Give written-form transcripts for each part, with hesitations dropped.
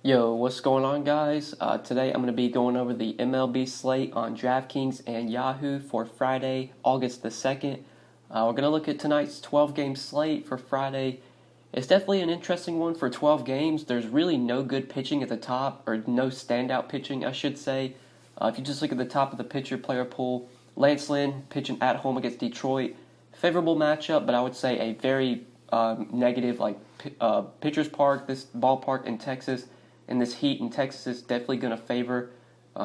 Yo, what's going on, guys? Today I'm going to be going over the MLB slate on DraftKings and Yahoo for Friday, August the 2nd. We're going to look at tonight's 12-game slate for Friday. It's definitely an interesting one for 12 games. There's really no good pitching at the top, or no standout pitching, I should say. If you just look at the top of the pitcher player pool, Lance Lynn pitching at home against Detroit. Favorable matchup, but I would say a very negative, pitcher's park, this ballpark in Texas. And this heat in Texas is definitely going to favor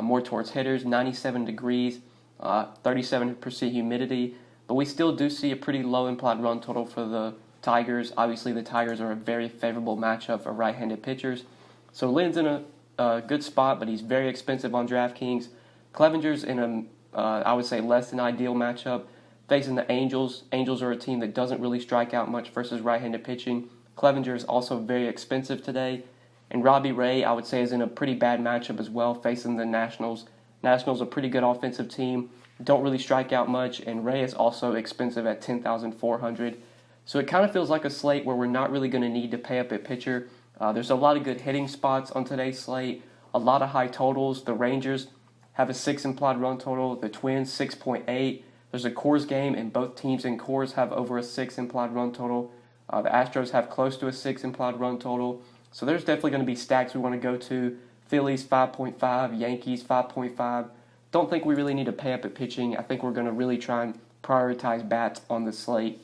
more towards hitters. 97 degrees, 37% humidity. But we still do see a pretty low implied run total for the Tigers. Obviously, the Tigers are a very favorable matchup for right-handed pitchers. So Lynn's in a good spot, but he's very expensive on DraftKings. Clevenger's in I would say, less than ideal matchup, facing the Angels. Angels are a team that doesn't really strike out much versus right-handed pitching. Clevenger is also very expensive today. And Robbie Ray, I would say, is in a pretty bad matchup as well, facing the Nationals. Nationals a pretty good offensive team, don't really strike out much, and Ray is also expensive at $10,400. So it kind of feels like a slate where we're not really going to need to pay up at pitcher. There's a lot of good hitting spots on today's slate, a lot of high totals. The Rangers have a 6 implied run total, the Twins 6.8. There's a Coors game, and both teams in Coors have over a 6 implied run total. The Astros have close to a 6 implied run total. So there's definitely going to be stacks we want to go to. Phillies 5.5, Yankees 5.5. Don't think we really need to pay up at pitching. I think we're going to really try and prioritize bats on the slate,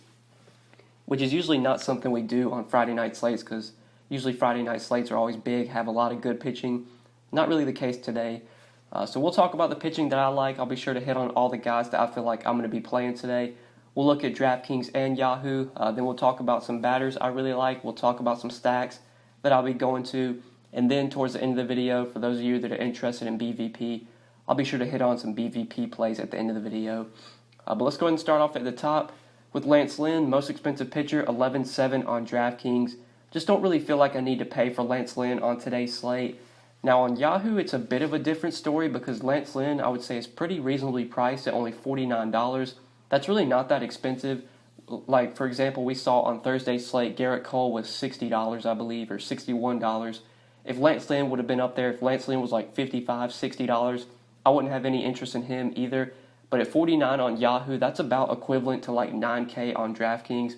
which is usually not something we do on Friday night slates because usually Friday night slates are always big, have a lot of good pitching. Not really the case today. So we'll talk about the pitching that I like. I'll be sure to hit on all the guys that I feel like I'm going to be playing today. We'll look at DraftKings and Yahoo. Then we'll talk about some batters I really like. We'll talk about some stacks that I'll be going to, and then towards the end of the video, for those of you that are interested in BVP, I'll be sure to hit on some BVP plays at the end of the video. But let's go ahead and start off at the top with Lance Lynn, most expensive pitcher, 11.7 on DraftKings. Just don't really feel like I need to pay for Lance Lynn on today's slate. Now on Yahoo, it's a bit of a different story because Lance Lynn, I would say, is pretty reasonably priced at only $49. That's really not that expensive. Like, for example, we saw on Thursday's slate, Garrett Cole was $60, I believe, or $61. If Lance Lynn would have been up there, if Lance Lynn was like $55, $60, I wouldn't have any interest in him either. But at $49 on Yahoo, that's about equivalent to like $9K on DraftKings.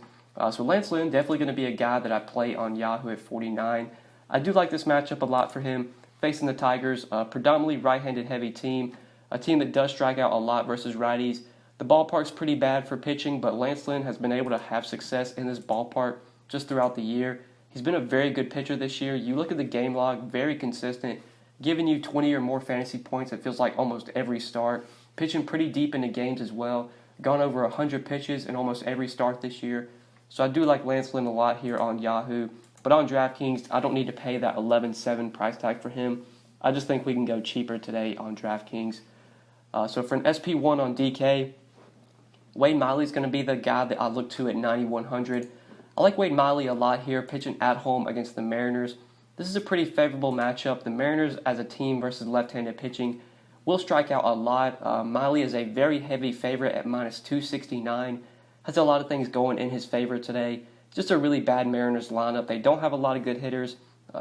So Lance Lynn, definitely going to be a guy that I play on Yahoo at $49. I do like this matchup a lot for him, facing the Tigers, a predominantly right-handed heavy team, a team that does strike out a lot versus righties. The ballpark's pretty bad for pitching, but Lance Lynn has been able to have success in this ballpark just throughout the year. He's been a very good pitcher this year. You look at the game log, very consistent, giving you 20 or more fantasy points, it feels like almost every start. Pitching pretty deep into games as well. Gone over 100 pitches in almost every start this year. So I do like Lance Lynn a lot here on Yahoo. But on DraftKings, I don't need to pay that 11.7 price tag for him. I just think we can go cheaper today on DraftKings. So for an SP1 on DK, Wade Miley's going to be the guy that I look to at 9,100. I like Wade Miley a lot here, pitching at home against the Mariners. This is a pretty favorable matchup. The Mariners, as a team versus left-handed pitching, will strike out a lot. Miley is a very heavy favorite at minus 269. Has a lot of things going in his favor today. Just a really bad Mariners lineup. They don't have a lot of good hitters.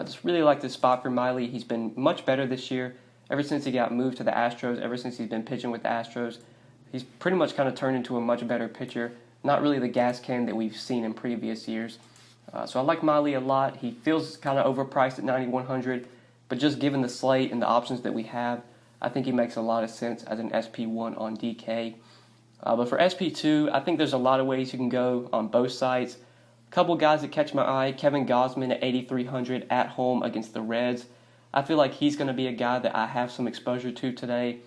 Just really like this spot for Miley. He's been much better this year ever since he got moved to the Astros, ever since he's been pitching with the Astros. He's pretty much kind of turned into a much better pitcher. Not really the gas can that we've seen in previous years. So I like Miley a lot. He feels kind of overpriced at 9,100, but just given the slate and the options that we have, I think he makes a lot of sense as an SP1 on DK. But for SP2, I think there's a lot of ways you can go on both sides. A couple guys that catch my eye, Kevin Gausman at 8,300 at home against the Reds. I feel like he's going to be a guy that I have some exposure to today.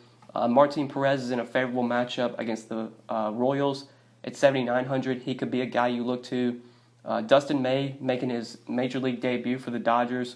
Martin Perez is in a favorable matchup against the Royals at 7,900. He could be a guy you look to. Dustin May making his major league debut for the Dodgers,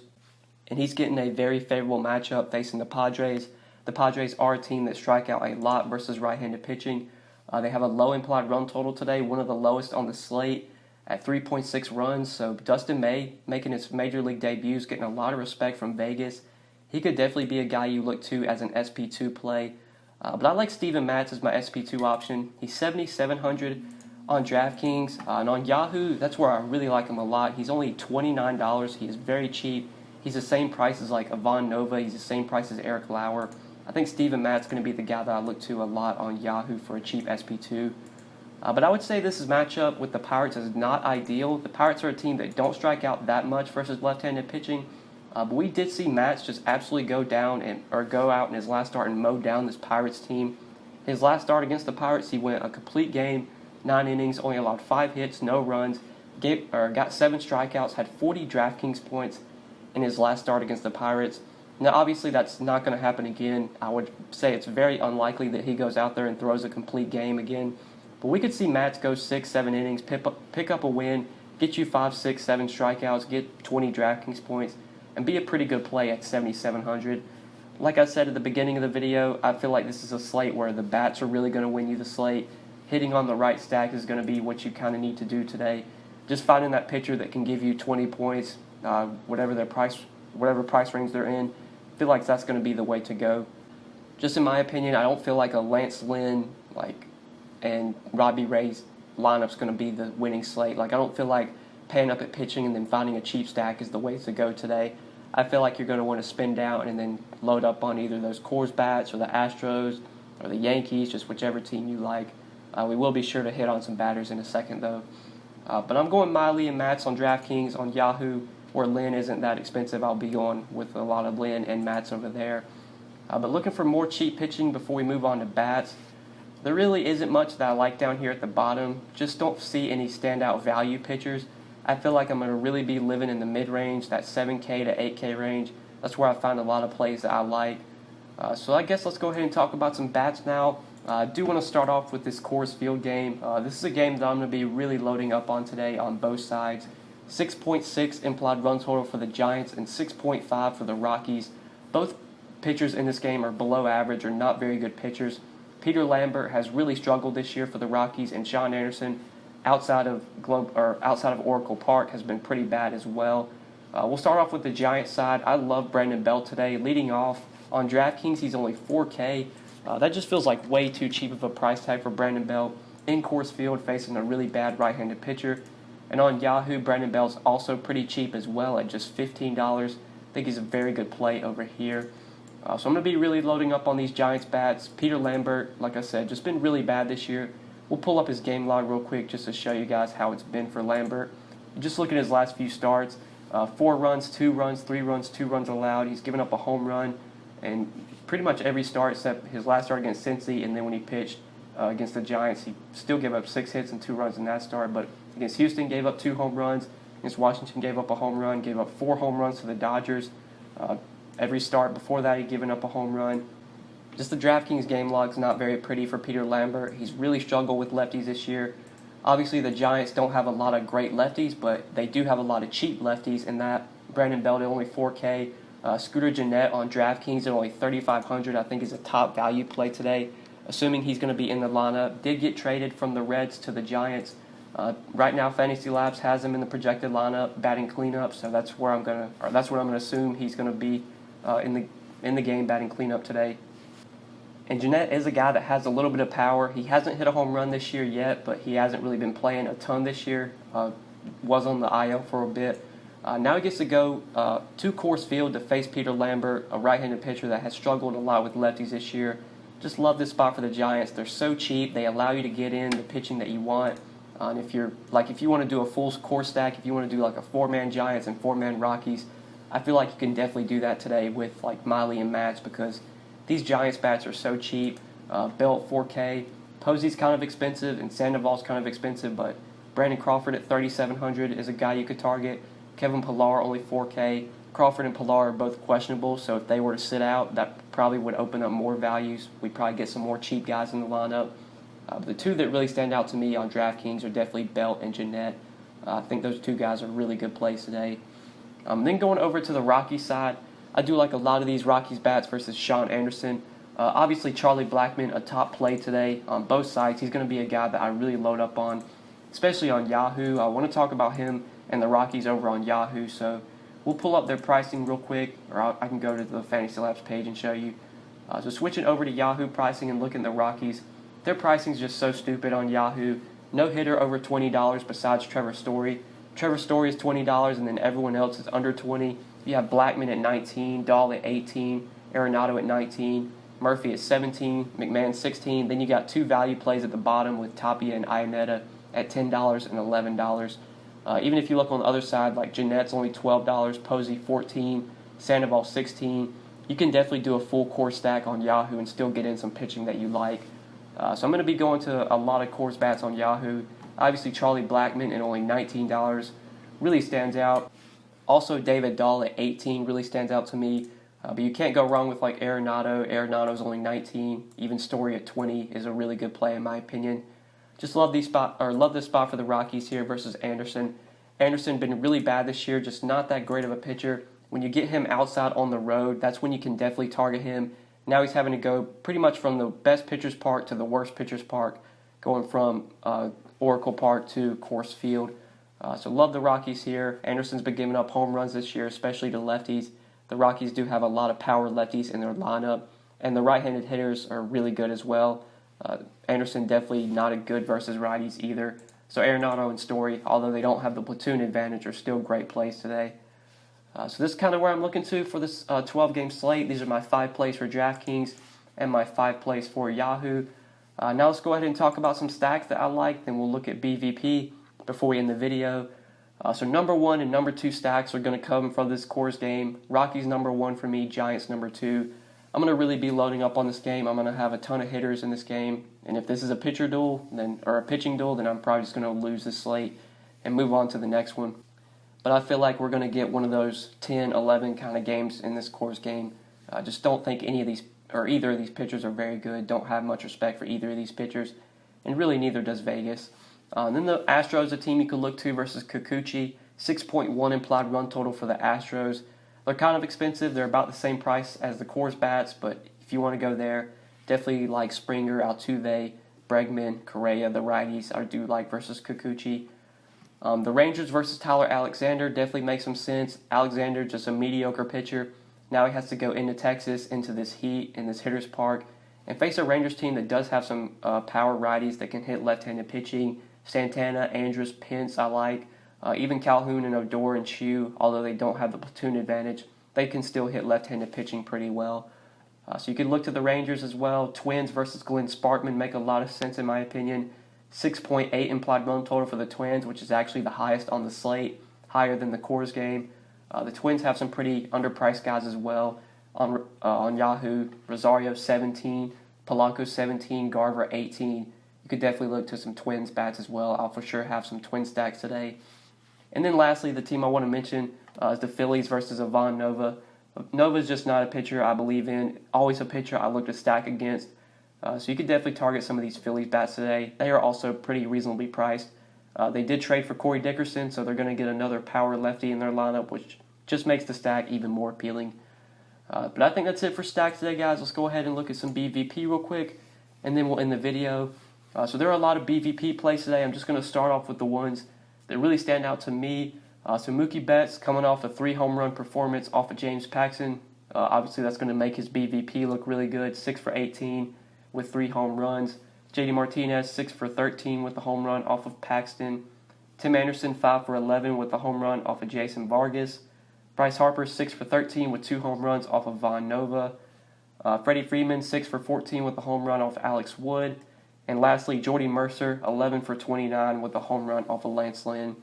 and he's getting a very favorable matchup facing the Padres. The Padres are a team that strike out a lot versus right-handed pitching. They have a low implied run total today, one of the lowest on the slate at 3.6 runs. So Dustin May making his major league debuts, getting a lot of respect from Vegas. He could definitely be a guy you look to as an SP2 play. But I like Steven Matz as my SP2 option. He's 7,700 on DraftKings. And on Yahoo, that's where I really like him a lot. He's only $29. He is very cheap. He's the same price as like Ivan Nova. He's the same price as Eric Lauer. I think Steven Matt's going to be the guy that I look to a lot on Yahoo for a cheap SP2. But I would say this matchup with the Pirates is not ideal. The Pirates are a team that don't strike out that much versus left-handed pitching. But we did see Matz just absolutely go out in his last start and mow down this Pirates team. His last start against the Pirates, he went a complete game, 9 innings, only allowed 5 hits, no runs, got 7 strikeouts, had 40 DraftKings points in his last start against the Pirates. Now, obviously, that's not going to happen again. I would say it's very unlikely that he goes out there and throws a complete game again. But we could see Matz go 6, 7 innings, pick up a win, get you 5, 6, 7 strikeouts, get 20 DraftKings points, and be a pretty good play at 7,700. Like I said at the beginning of the video, I feel like this is a slate where the bats are really going to win you the slate. Hitting on the right stack is going to be what you kind of need to do today. Just finding that pitcher that can give you 20 points, whatever price range they're in. I feel like that's going to be the way to go. Just in my opinion, I don't feel like a Lance Lynn and Robbie Ray's lineup's going to be the winning slate. I don't feel like paying up at pitching and then finding a cheap stack is the way to go today. I feel like you're going to want to spin down and then load up on either those Coors bats or the Astros or the Yankees, just whichever team you like. We will be sure to hit on some batters in a second, though. But I'm going Miley and Matz on DraftKings. On Yahoo, where Lynn isn't that expensive, I'll be going with a lot of Lynn and Matz over there. But looking for more cheap pitching before we move on to bats. There really isn't much that I like down here at the bottom. Just don't see any standout value pitchers. I feel like I'm going to really be living in the mid-range, that 7K to 8K range. That's where I find a lot of plays that I like. So I guess let's go ahead and talk about some bats now. I do want to start off with this Coors Field game. This is a game that I'm going to be really loading up on today on both sides. 6.6 implied run total for the Giants and 6.5 for the Rockies. Both pitchers in this game are below average or not very good pitchers. Peter Lambert has really struggled this year for the Rockies, and Sean Anderson, outside of Oracle Park, has been pretty bad as well. We'll start off with the Giants side. I love Brandon Belt today. Leading off on DraftKings, he's only 4K. That just feels like way too cheap of a price tag for Brandon Belt in Coors Field, facing a really bad right-handed pitcher. And on Yahoo, Brandon Belt's also pretty cheap as well at just $15. I think he's a very good play over here. So I'm going to be really loading up on these Giants bats. Peter Lambert, like I said, just been really bad this year. We'll pull up his game log real quick just to show you guys how it's been for Lambert. Just look at his last few starts. 4 runs, 2 runs, 3 runs, 2 runs allowed. He's given up a home run and pretty much every start except his last start against Cincy, and then when he pitched against the Giants, he still gave up 6 hits and 2 runs in that start. But against Houston, gave up 2 home runs. Against Washington, gave up a home run. Gave up 4 home runs to the Dodgers. Every start before that, he'd given up a home run. Just the DraftKings game log's not very pretty for Peter Lambert. He's really struggled with lefties this year. Obviously, the Giants don't have a lot of great lefties, but they do have a lot of cheap lefties in that. Brandon Belt at only 4K. Scooter Gennett on DraftKings at only 3,500, I think is a top value play today, assuming he's going to be in the lineup. Did get traded from the Reds to the Giants. Right now, Fantasy Labs has him in the projected lineup, batting cleanup, so that's what I'm going to assume he's going to be in the game, batting cleanup today. And Gennett is a guy that has a little bit of power. He hasn't hit a home run this year yet, but he hasn't really been playing a ton this year. Was on the IL for a bit. Now he gets to go to Coors Field to face Peter Lambert, a right-handed pitcher that has struggled a lot with lefties this year. Just love this spot for the Giants. They're so cheap. They allow you to get in the pitching that you want. And if you want to do a full Coors stack, if you want to do like a 4-man Giants and 4-man Rockies, I feel like you can definitely do that today with like Miley and Matz because these Giants bats are so cheap. Belt 4K, Posey's kind of expensive, and Sandoval's kind of expensive, but Brandon Crawford at 3,700 is a guy you could target. Kevin Pillar only 4K. Crawford and Pillar are both questionable, so if they were to sit out, that probably would open up more values. We'd probably get some more cheap guys in the lineup. But the two that really stand out to me on DraftKings are definitely Belt and Gennett. I think those two guys are really good plays today. Then going over to the Rockies side, I do like a lot of these Rockies bats versus Sean Anderson. Obviously, Charlie Blackmon, a top play today on both sides. He's going to be a guy that I really load up on, especially on Yahoo. I want to talk about him and the Rockies over on Yahoo, so we'll pull up their pricing real quick, or I can go to the Fantasy Labs page and show you. So switching over to Yahoo Pricing and looking at the Rockies, their pricing is just so stupid on Yahoo. No hitter over $20 besides Trevor Story. Trevor Story is $20, and then everyone else is under $20. You have Blackman at 19, Dahl at 18, Arenado at 19, Murphy at 17, McMahon 16. Then you got two value plays at the bottom with Tapia and Iannetta at $10 and $11. Even if you look on the other side, like Jeanette's only $12, Posey 14, Sandoval 16. You can definitely do a full core stack on Yahoo and still get in some pitching that you like. So I'm going to be going to a lot of course bats on Yahoo. Obviously, Charlie Blackman at only $19 really stands out. Also, David Dahl at 18 really stands out to me. But you can't go wrong with like Arenado. Arenado's only 19. Even Story at 20 is a really good play in my opinion. Just love this spot for the Rockies here versus Anderson. Anderson been really bad this year, just not that great of a pitcher. When you get him outside on the road, that's when you can definitely target him. Now he's having to go pretty much from the best pitcher's park to the worst pitcher's park, going from Oracle Park to Coors Field. So love the Rockies here. Anderson's been giving up home runs this year, especially to lefties. The Rockies do have a lot of power lefties in their lineup, and the right-handed hitters are really good as well. Anderson definitely not a good versus righties either. So Arenado and Story, although they don't have the platoon advantage, are still great plays today. So this is kind of where I'm looking to for this 12-game slate. These are my 5 plays for DraftKings and my 5 plays for Yahoo. Now let's go ahead and talk about some stacks that I like, then we'll look at BVP before we end the video. So number 1 and number 2 stacks are going to come from this Coors game. Rockies number 1 for me, Giants number 2. I'm going to really be loading up on this game. I'm going to have a ton of hitters in this game. And if this is a pitching duel, then I'm probably just going to lose this slate and move on to the next one. But I feel like we're going to get one of those 10, 11 kind of games in this Coors game. I just don't think either of these pitchers are very good. Don't have much respect for either of these pitchers. And really neither does Vegas. Then the Astros, a team you could look to versus Kikuchi. 6.1 implied run total for the Astros. They're kind of expensive. They're about the same price as the Coors bats, but if you want to go there, definitely like Springer, Altuve, Bregman, Correa, the righties I do like versus Kikuchi. The Rangers versus Tyler Alexander definitely makes some sense. Alexander, just a mediocre pitcher. Now he has to go into Texas, into this heat, in this hitter's park, and face a Rangers team that does have some power righties that can hit left-handed pitching. Santana, Andrus, Pence, I like. Even Calhoun and Odor and Chu, although they don't have the platoon advantage, they can still hit left-handed pitching pretty well. So you could look to the Rangers as well. Twins versus Glenn Sparkman make a lot of sense in my opinion. 6.8 implied run total for the Twins, which is actually the highest on the slate, higher than the Coors game. The Twins have some pretty underpriced guys as well on Yahoo. Rosario 17, Polanco 17, Garver 18. You could definitely look to some Twins bats as well. I'll for sure have some Twin stacks today. And then lastly, the team I want to mention is the Phillies versus Ivan Nova. Nova's just not a pitcher I believe in. Always a pitcher I look to stack against. So you could definitely target some of these Phillies bats today. They are also pretty reasonably priced. They did trade for Corey Dickerson, so they're going to get another power lefty in their lineup, which just makes the stack even more appealing. But I think that's it for stacks today, guys. Let's go ahead and look at some BVP real quick, and then we'll end the video. So there are a lot of BVP plays today. I'm just going to start off with the ones that really stand out to me. So Mookie Betts coming off a 3 home run performance off of James Paxton. Obviously, that's going to make his BVP look really good. 6 for 18 with 3 home runs. JD Martinez 6 for 13 with a home run off of Paxton. Tim Anderson 5 for 11 with a home run off of Jason Vargas. Bryce Harper 6 for 13 with 2 home runs off of Von Nova. Freddie Freeman 6 for 14 with a home run off Alex Wood. And lastly, Jordy Mercer 11 for 29 with a home run off of Lance Lynn.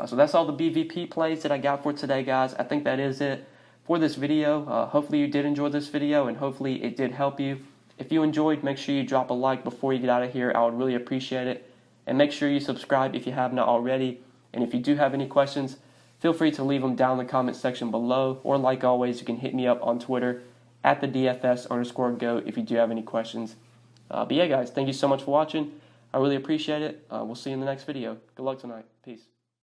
So that's all the BVP plays that I got for today, guys. I think that is it for this video. Hopefully you did enjoy this video, and hopefully it did help you. If you enjoyed, make sure you drop a like before you get out of here. I would really appreciate it. And make sure you subscribe if you have not already. And if you do have any questions, feel free to leave them down in the comment section below. Or like always, you can hit me up on Twitter at the DFS_GOAT if you do have any questions. But yeah, guys, thank you so much for watching. I really appreciate it. We'll see you in the next video. Good luck tonight. Peace.